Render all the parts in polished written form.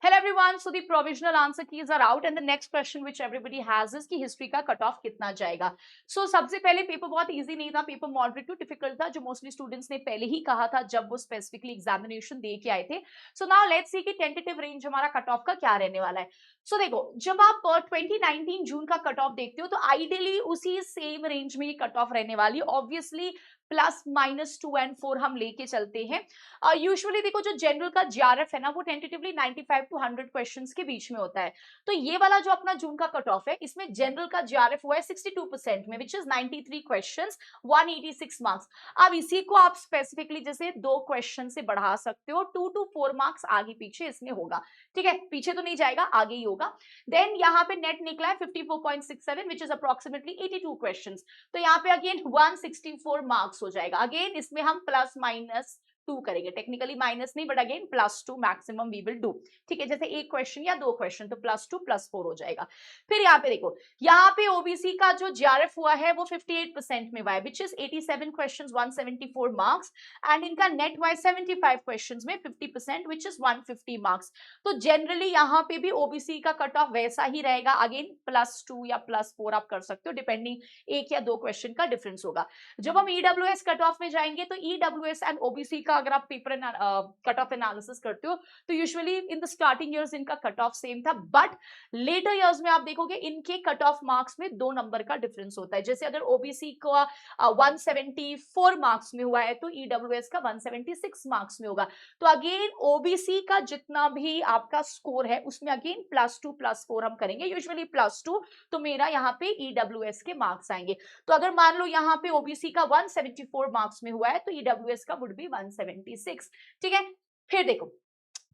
Hello everyone. So the provisional answer keys are out and the next question which everybody has is कि history का cut off कितना जाएगा. So सबसे पहले paper बहुत easy नहीं था, पेपर मॉडरेट टू डिफिकल्ट था, जो मोस्टली स्टूडेंट्स ने पहले ही कहा था जब वो स्पेसिफिकली एग्जामिनेशन दे के आए थे. सो नाउ लेट्स सी कि टेंटेटिव रेंज हमारा कट ऑफ का क्या रहने वाला है. सो देखो, जब आप 2019 जून का कट ऑफ देखते हो तो आइडियली उसी सेम रेंज में ये कट ऑफ रहने वाली है. ऑब्वियसली +-2 and 4 हम लेके चलते हैं. यूजुअली देखो जो जनरल का जीआरएफ है ना वो टेंटेटिवली 95 to 100 क्वेश्चंस के बीच में होता है. तो ये वाला जो अपना जून का कट ऑफ है इसमें जनरल का जीआरएफ हुआ है 62% में, विच इज 93 क्वेश्चंस 186 मार्क्स. अब इसी को आप स्पेसिफिकली जैसे 2 क्वेश्चन से बढ़ा सकते हो, 2 to 4 मार्क्स आगे पीछे इसमें होगा. ठीक है, पीछे तो नहीं जाएगा, आगे ही होगा. देन यहाँ पे नेट निकला है 54.67 विच इज अप्रोक्सीमेटली 82 क्वेश्चन. तो यहाँ पे अगेन 164 मार्क्स हो जाएगा. अगेन इसमें हम +-2 करेंगे, टेक्निकली माइनस नहीं but again +2 maximum we will do. ठीक है, जैसे एक क्वेश्चन या 2 क्वेश्चन तो +2 +4 हो जाएगा. फिर यहाँ पे देखो, यहाँ पे ओबीसी का जो जीआरएफ हुआ है वो 58% में हुआ है, which is 87 questions 174 marks. And इनका नेट हुआ है 75 क्वेश्चंस में 50% विच इज 150 मार्क्स. तो जनरली यहाँ पे भी ओबीसी का कट ऑफ वैसा ही रहेगा. अगेन +2 या +4 आप कर सकते हो, डिपेंडिंग एक या 2 क्वेश्चन का डिफरेंस होगा. जब हम ईडब्ल्यूएस कट ऑफ में जाएंगे तो ईडब्ल्यूएस एंड ओबीसी का अगर आप पेपर कट ऑफ एनालिसिस करते हो तो usually in the starting years इनका कट ऑफ सेम था, बट लेटर इयर्स में आप देखोगे इनके कट ऑफ मार्क्स में 2 नंबर का डिफरेंस होता है. जैसे अगर ओबीसी का 174 मार्क्स में हुआ है तो ईडब्ल्यूएस का 176 मार्क्स में होगा. तो अगेन ओबीसी का जितना भी आपका स्कोर है उसमें अगेन +2 +4 हम करेंगे, यूजुअली +2. तो मेरा यहाँ पे ईडब्ल्यूएस के मार्क्स आएंगे. तो अगर मान लो यहाँ पे ओबीसी का 174 मार्क्स में हुआ है तो ईडब्ल्यूएस का वुड बी 176. ठीक है, फिर देखो,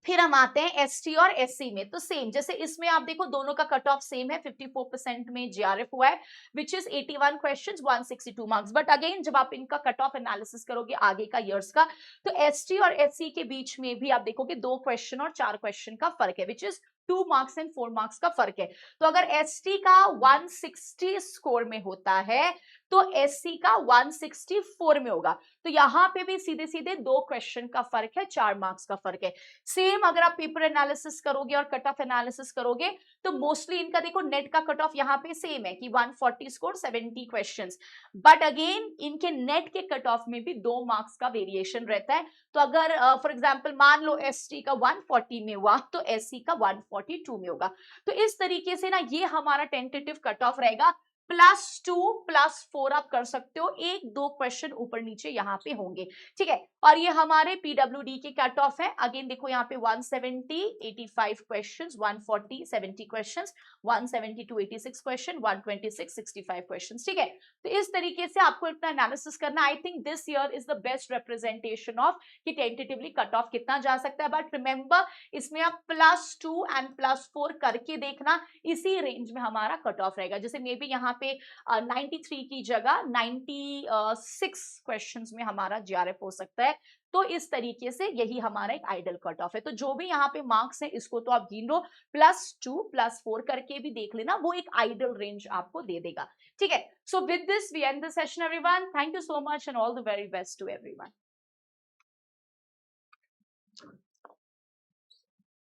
फिर हम आते हैं एसटी और एससी में. तो सेम जैसे इसमें आप देखो दोनों का कट ऑफ सेम है, 54% में जीआरएफ हुआ है which is 81 questions 162 marks. But again जब आप इनका कट ऑफ एनालिसिस करोगे आगे का इयर्स का तो एसटी और एससी के बीच में भी आप देखोगे 2 क्वेश्चन और 4 क्वेश्चन का फर्क है, which is 2 marks and 4 marks का फर्क है. तो अगर एसटी का 160 स्कोर में होता है तो एससी का 164 में होगा. तो यहां पे भी सीधे सीधे 2 क्वेश्चन का फर्क है, 4 मार्क्स का फर्क है. सेम अगर आप पेपर एनालिसिस करोगे और कट ऑफ एनालिसिस करोगे तो मोस्टली इनका देखो नेट का कट ऑफ यहाँ पे सेम है कि 140 स्कोर 70 क्वेश्चंस. बट अगेन इनके नेट के कट ऑफ में भी 2 मार्क्स का वेरिएशन रहता है. तो अगर फॉर एग्जांपल मान लो एसटी का 140 में हुआ तो एससी का 142 में होगा. तो इस तरीके से ना ये हमारा टेंटेटिव कट ऑफ रहेगा. +2 +4 आप कर सकते हो, 1-2 क्वेश्चन ऊपर नीचे यहाँ पे होंगे. ठीक है, और ये हमारे पीडब्ल्यूडी के कट ऑफ है. अगेन देखो यहाँ पे 170 85 क्वेश्चंस, 140 70 क्वेश्चंस, 172 86 क्वेश्चन, 126 65 क्वेश्चंस. ठीक है, तो इस तरीके से आपको इतना एनालिसिस करना. I think this year is the best representation of कि टेंटेटिवली कट ऑफ कितना जा सकता है. बट रिमेंबर इसमें आप +2 एंड +4 करके देखना, इसी रेंज में हमारा कट ऑफ रहेगा. जैसे मे बी यहाँ पे 93 की जगह 96 क्वेश्चंस में हमारा जीआरएफ हो सकता है. तो इस तरीके से यही हमारा एक आइडल कट ऑफ है. तो जो भी यहाँ पे मार्क्स है इसको तो आप गिन लो, +2 +4 करके भी देख लेना, वो एक आइडल रेंज आपको दे देगा. ठीक है, so with this we end the session everyone. Thank you so much and all the very best to everyone.